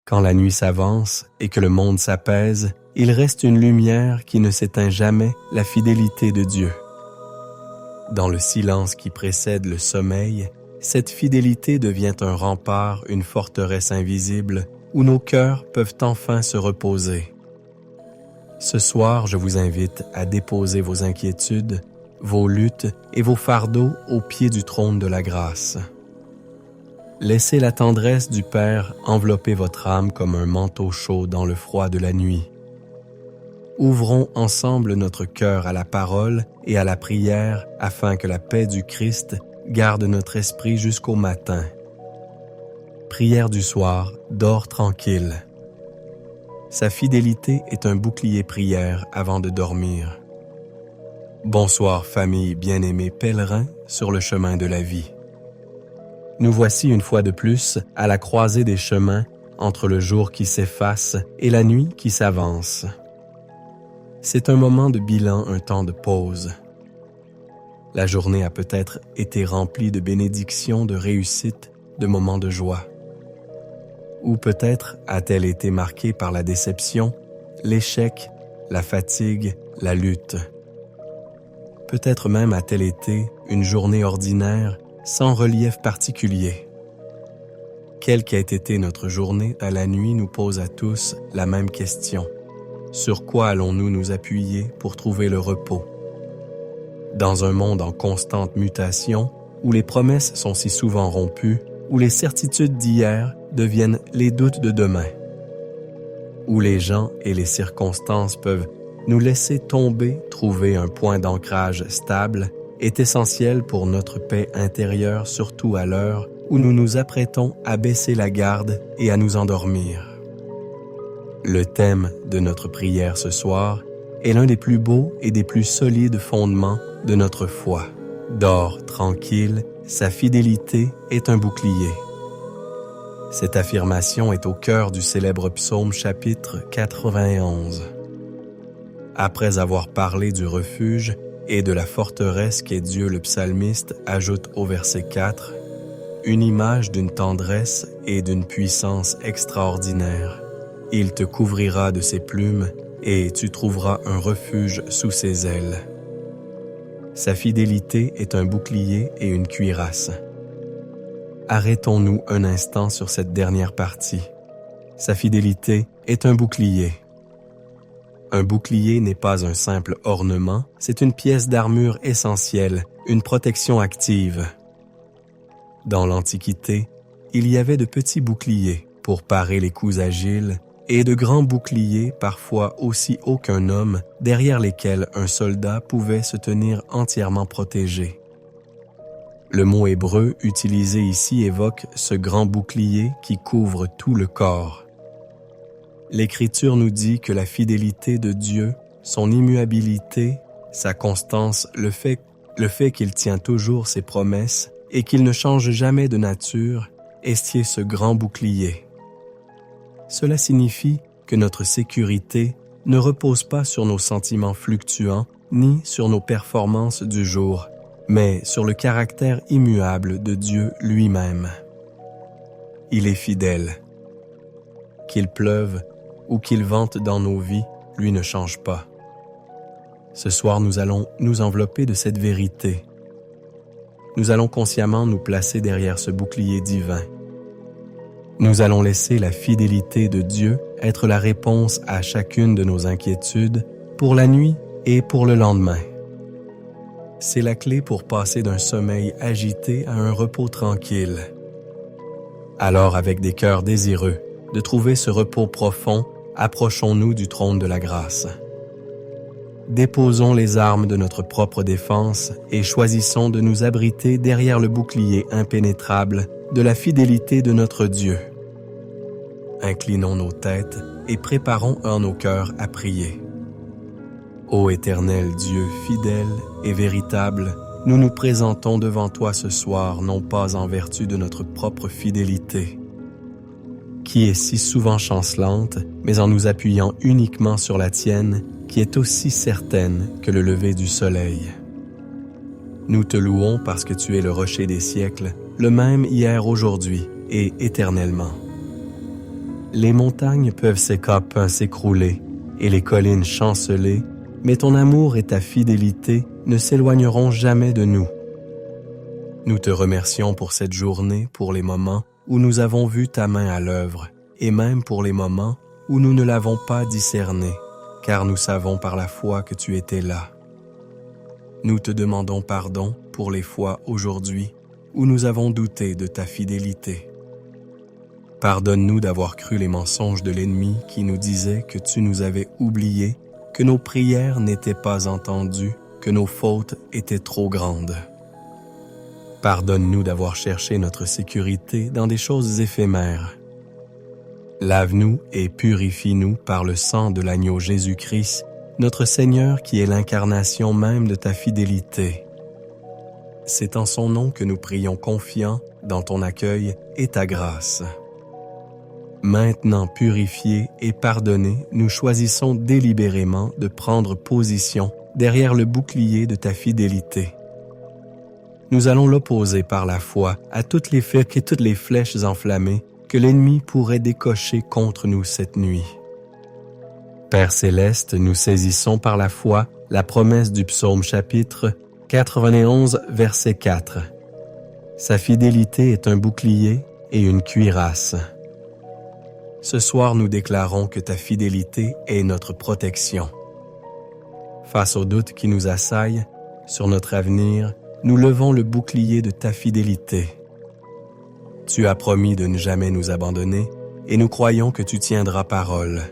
Quand la nuit s'avance et que le monde s'apaise, il reste une lumière qui ne s'éteint jamais, la fidélité de Dieu. Dans le silence qui précède le sommeil, cette fidélité devient un rempart, une forteresse invisible, où nos cœurs peuvent enfin se reposer. Ce soir, je vous invite à déposer vos inquiétudes, vos luttes et vos fardeaux au pied du trône de la grâce. Laissez la tendresse du Père envelopper votre âme comme un manteau chaud dans le froid de la nuit. Ouvrons ensemble notre cœur à la parole et à la prière afin que la paix du Christ garde notre esprit jusqu'au matin. Prière du soir, dors tranquille. Sa fidélité est un bouclier prière avant de dormir. Bonsoir famille bien-aimée pèlerin sur le chemin de la vie. Nous voici une fois de plus à la croisée des chemins entre le jour qui s'efface et la nuit qui s'avance. C'est un moment de bilan, un temps de pause. La journée a peut-être été remplie de bénédictions, de réussites, de moments de joie. Ou peut-être a-t-elle été marquée par la déception, l'échec, la fatigue, la lutte. Peut-être même a-t-elle été une journée ordinaire, sans relief particulier. Quelle qu'ait été notre journée, à la nuit nous pose à tous la même question. Sur quoi allons-nous nous appuyer pour trouver le repos? Dans un monde en constante mutation, où les promesses sont si souvent rompues, où les certitudes d'hier deviennent les doutes de demain, où les gens et les circonstances peuvent nous laisser tomber, trouver un point d'ancrage stable est essentiel pour notre paix intérieure, surtout à l'heure où nous nous apprêtons à baisser la garde et à nous endormir. Le thème de notre prière ce soir est l'un des plus beaux et des plus solides fondements de notre foi. Dors tranquille, sa fidélité est un bouclier. Cette affirmation est au cœur du célèbre psaume chapitre 91. Après avoir parlé du refuge et de la forteresse qu'est Dieu, le psalmiste ajoute au verset 4 une image d'une tendresse et d'une puissance extraordinaire. Il te couvrira de ses plumes et tu trouveras un refuge sous ses ailes. Sa fidélité est un bouclier et une cuirasse. Arrêtons-nous un instant sur cette dernière partie. Sa fidélité est un bouclier. Un bouclier n'est pas un simple ornement, c'est une pièce d'armure essentielle, une protection active. Dans l'Antiquité, il y avait de petits boucliers pour parer les coups agiles et de grands boucliers, parfois aussi hauts qu'un homme, derrière lesquels un soldat pouvait se tenir entièrement protégé. Le mot hébreu utilisé ici évoque ce grand bouclier qui couvre tout le corps. L'Écriture nous dit que la fidélité de Dieu, son immuabilité, sa constance, le fait qu'il tient toujours ses promesses et qu'il ne change jamais de nature, est ce grand bouclier. Cela signifie que notre sécurité ne repose pas sur nos sentiments fluctuants ni sur nos performances du jour, mais sur le caractère immuable de Dieu lui-même. Il est fidèle. Qu'il pleuve ou qu'il vente dans nos vies, lui ne change pas. Ce soir, nous allons nous envelopper de cette vérité. Nous allons consciemment nous placer derrière ce bouclier divin. Nous allons laisser la fidélité de Dieu être la réponse à chacune de nos inquiétudes pour la nuit et pour le lendemain. C'est la clé pour passer d'un sommeil agité à un repos tranquille. Alors, avec des cœurs désireux de trouver ce repos profond, approchons-nous du trône de la grâce. Déposons les armes de notre propre défense et choisissons de nous abriter derrière le bouclier impénétrable de la fidélité de notre Dieu. Inclinons nos têtes et préparons en nos cœurs à prier. Ô Éternel Dieu fidèle et véritable, nous nous présentons devant toi ce soir, non pas en vertu de notre propre fidélité, qui est si souvent chancelante, mais en nous appuyant uniquement sur la tienne, qui est aussi certaine que le lever du soleil. Nous te louons parce que tu es le rocher des siècles, le même hier, aujourd'hui et éternellement. Les montagnes peuvent s'écrouler et les collines chanceler, mais ton amour et ta fidélité ne s'éloigneront jamais de nous. Nous te remercions pour cette journée, pour les moments où nous avons vu ta main à l'œuvre, et même pour les moments où nous ne l'avons pas discerné, car nous savons par la foi que tu étais là. Nous te demandons pardon pour les fois aujourd'hui où nous avons douté de ta fidélité. Pardonne-nous d'avoir cru les mensonges de l'ennemi qui nous disait que tu nous avais oubliés, que nos prières n'étaient pas entendues, que nos fautes étaient trop grandes. Pardonne-nous d'avoir cherché notre sécurité dans des choses éphémères. Lave-nous et purifie-nous par le sang de l'agneau Jésus-Christ, notre Seigneur qui est l'incarnation même de ta fidélité. C'est en son nom que nous prions confiants dans ton accueil et ta grâce. Maintenant purifiés et pardonnés, nous choisissons délibérément de prendre position derrière le bouclier de ta fidélité. Nous allons l'opposer par la foi à toutes les flèches et toutes les flèches enflammées que l'ennemi pourrait décocher contre nous cette nuit. Père céleste, nous saisissons par la foi la promesse du psaume chapitre 91, verset 4. Sa fidélité est un bouclier et une cuirasse. Ce soir, nous déclarons que ta fidélité est notre protection. Face aux doutes qui nous assaillent sur notre avenir, nous levons le bouclier de ta fidélité. Tu as promis de ne jamais nous abandonner et nous croyons que tu tiendras parole.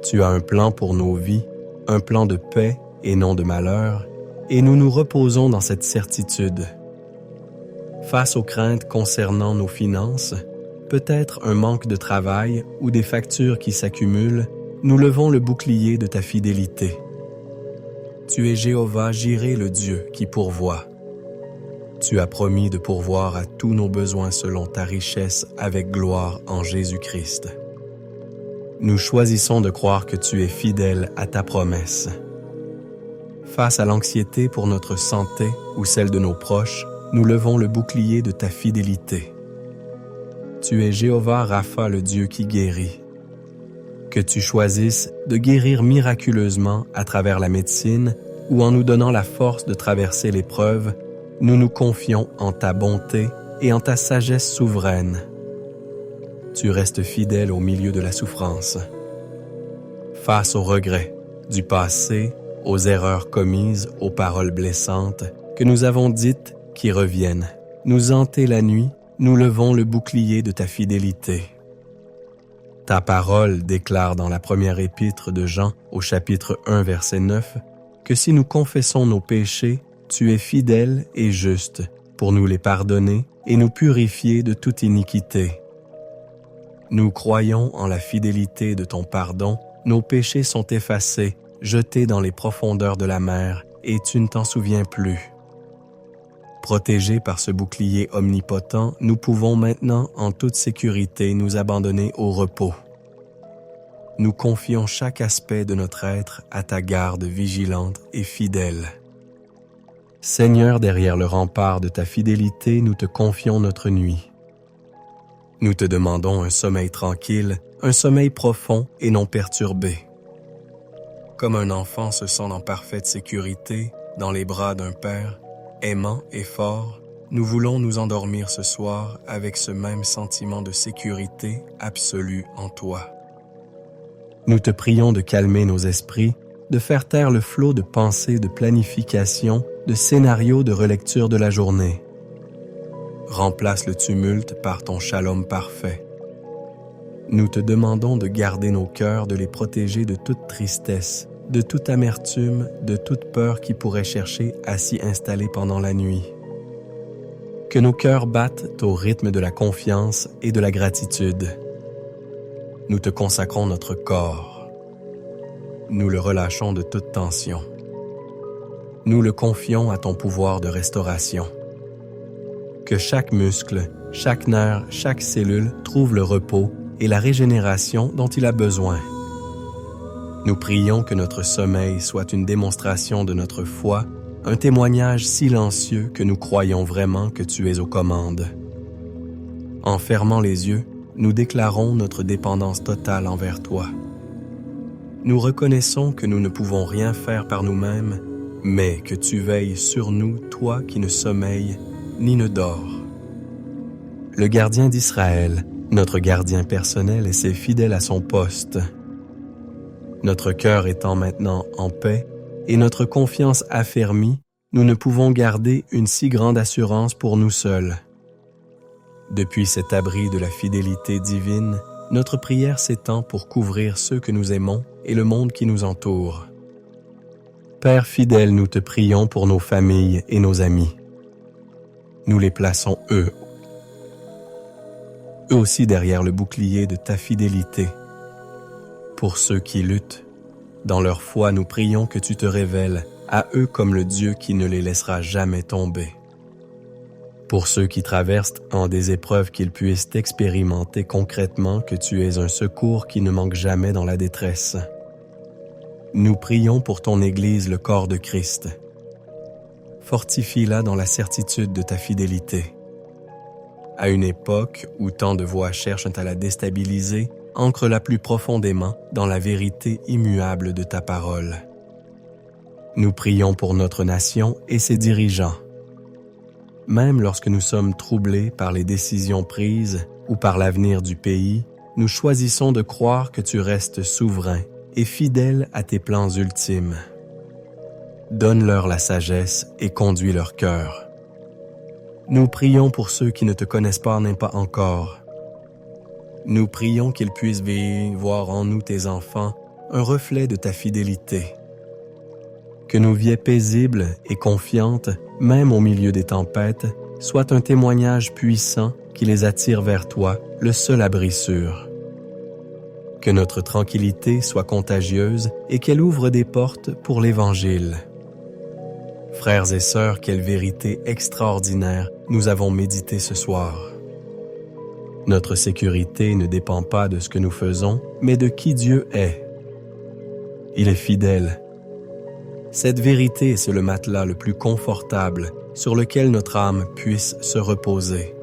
Tu as un plan pour nos vies, un plan de paix et non de malheur, et nous nous reposons dans cette certitude. Face aux craintes concernant nos finances, peut-être un manque de travail ou des factures qui s'accumulent, nous levons le bouclier de ta fidélité. Tu es Jéhovah Jireh, le Dieu qui pourvoit. Tu as promis de pourvoir à tous nos besoins selon ta richesse avec gloire en Jésus-Christ. Nous choisissons de croire que tu es fidèle à ta promesse. Face à l'anxiété pour notre santé ou celle de nos proches, nous levons le bouclier de ta fidélité. Tu es Jéhovah Rapha, le Dieu qui guérit. Que tu choisisses de guérir miraculeusement à travers la médecine ou en nous donnant la force de traverser l'épreuve, nous nous confions en ta bonté et en ta sagesse souveraine. Tu restes fidèle au milieu de la souffrance. Face aux regrets du passé, aux erreurs commises, aux paroles blessantes que nous avons dites qui reviennent, nous hanter la nuit, nous levons le bouclier de ta fidélité. Ta parole déclare dans la première épître de Jean, au chapitre 1, verset 9, que si nous confessons nos péchés, tu es fidèle et juste pour nous les pardonner et nous purifier de toute iniquité. Nous croyons en la fidélité de ton pardon, nos péchés sont effacés, jetés dans les profondeurs de la mer, et tu ne t'en souviens plus. Protégés par ce bouclier omnipotent, nous pouvons maintenant en toute sécurité nous abandonner au repos. Nous confions chaque aspect de notre être à ta garde vigilante et fidèle. Seigneur, derrière le rempart de ta fidélité, nous te confions notre nuit. Nous te demandons un sommeil tranquille, un sommeil profond et non perturbé. Comme un enfant se sent en parfaite sécurité dans les bras d'un père, aimant et fort, nous voulons nous endormir ce soir avec ce même sentiment de sécurité absolue en toi. Nous te prions de calmer nos esprits, de faire taire le flot de pensées, de planification, de scénarios de relecture de la journée. Remplace le tumulte par ton shalom parfait. Nous te demandons de garder nos cœurs, de les protéger de toute tristesse, de toute amertume, de toute peur qui pourrait chercher à s'y installer pendant la nuit. Que nos cœurs battent au rythme de la confiance et de la gratitude. Nous te consacrons notre corps. Nous le relâchons de toute tension. Nous le confions à ton pouvoir de restauration. Que chaque muscle, chaque nerf, chaque cellule trouve le repos et la régénération dont il a besoin. Nous prions que notre sommeil soit une démonstration de notre foi, un témoignage silencieux que nous croyons vraiment que tu es aux commandes. En fermant les yeux, nous déclarons notre dépendance totale envers toi. Nous reconnaissons que nous ne pouvons rien faire par nous-mêmes, mais que tu veilles sur nous, toi qui ne sommeilles ni ne dors. Le gardien d'Israël, notre gardien personnel, est fidèle à son poste. Notre cœur étant maintenant en paix et notre confiance affermie, nous ne pouvons garder une si grande assurance pour nous seuls. Depuis cet abri de la fidélité divine, notre prière s'étend pour couvrir ceux que nous aimons et le monde qui nous entoure. Père fidèle, nous te prions pour nos familles et nos amis. Nous les plaçons eux aussi derrière le bouclier de ta fidélité. Pour ceux qui luttent, dans leur foi, nous prions que tu te révèles à eux comme le Dieu qui ne les laissera jamais tomber. Pour ceux qui traversent en des épreuves qu'ils puissent expérimenter concrètement que tu es un secours qui ne manque jamais dans la détresse. Nous prions pour ton Église, le corps de Christ. Fortifie-la dans la certitude de ta fidélité. À une époque où tant de voix cherchent à la déstabiliser, ancre-la plus profondément dans la vérité immuable de ta parole. Nous prions pour notre nation et ses dirigeants. Même lorsque nous sommes troublés par les décisions prises ou par l'avenir du pays, nous choisissons de croire que tu restes souverain et fidèle à tes plans ultimes. Donne-leur la sagesse et conduis leur cœur. Nous prions pour ceux qui ne te connaissent pas encore. Nous prions qu'ils puissent voir en nous, tes enfants, un reflet de ta fidélité. Que nos vies paisibles et confiantes, même au milieu des tempêtes, soient un témoignage puissant qui les attire vers toi, le seul abri sûr. Que notre tranquillité soit contagieuse et qu'elle ouvre des portes pour l'Évangile. Frères et sœurs, quelle vérité extraordinaire nous avons médité ce soir. Notre sécurité ne dépend pas de ce que nous faisons, mais de qui Dieu est. Il est fidèle. Cette vérité, c'est le matelas le plus confortable sur lequel notre âme puisse se reposer.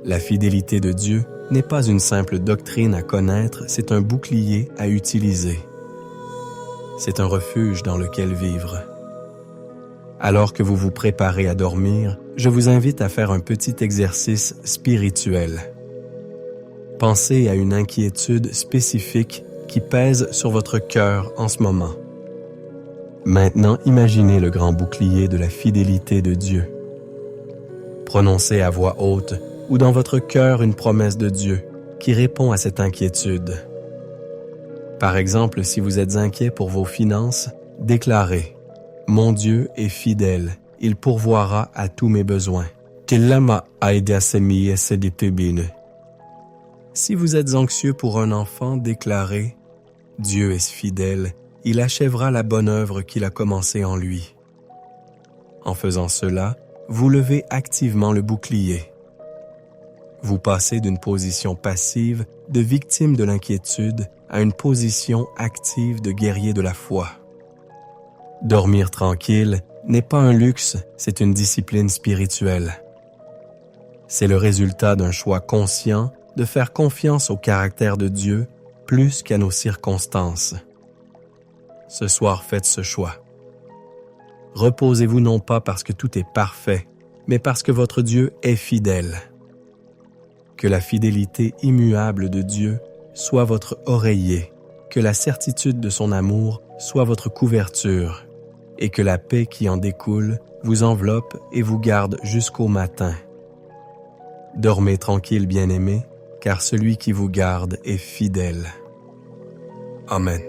La fidélité de Dieu n'est pas une simple doctrine à connaître, c'est un bouclier à utiliser. C'est un refuge dans lequel vivre. Alors que vous vous préparez à dormir, je vous invite à faire un petit exercice spirituel. Pensez à une inquiétude spécifique qui pèse sur votre cœur en ce moment. Maintenant, imaginez le grand bouclier de la fidélité de Dieu. Prononcez à voix haute ou dans votre cœur une promesse de Dieu qui répond à cette inquiétude. Par exemple, si vous êtes inquiet pour vos finances, déclarez « Mon Dieu est fidèle, il pourvoira à tous mes besoins. » Si vous êtes anxieux pour un enfant, déclarez « Dieu est fidèle, il achèvera la bonne œuvre qu'il a commencée en lui. » En faisant cela, vous levez activement le bouclier. Vous passez d'une position passive de victime de l'inquiétude à une position active de guerrier de la foi. Dormir tranquille n'est pas un luxe, c'est une discipline spirituelle. C'est le résultat d'un choix conscient de faire confiance au caractère de Dieu plus qu'à nos circonstances. Ce soir, faites ce choix. Reposez-vous non pas parce que tout est parfait, mais parce que votre Dieu est fidèle. Que la fidélité immuable de Dieu soit votre oreiller, que la certitude de son amour soit votre couverture, et que la paix qui en découle vous enveloppe et vous garde jusqu'au matin. Dormez tranquille, bien-aimés, car celui qui vous garde est fidèle. Amen.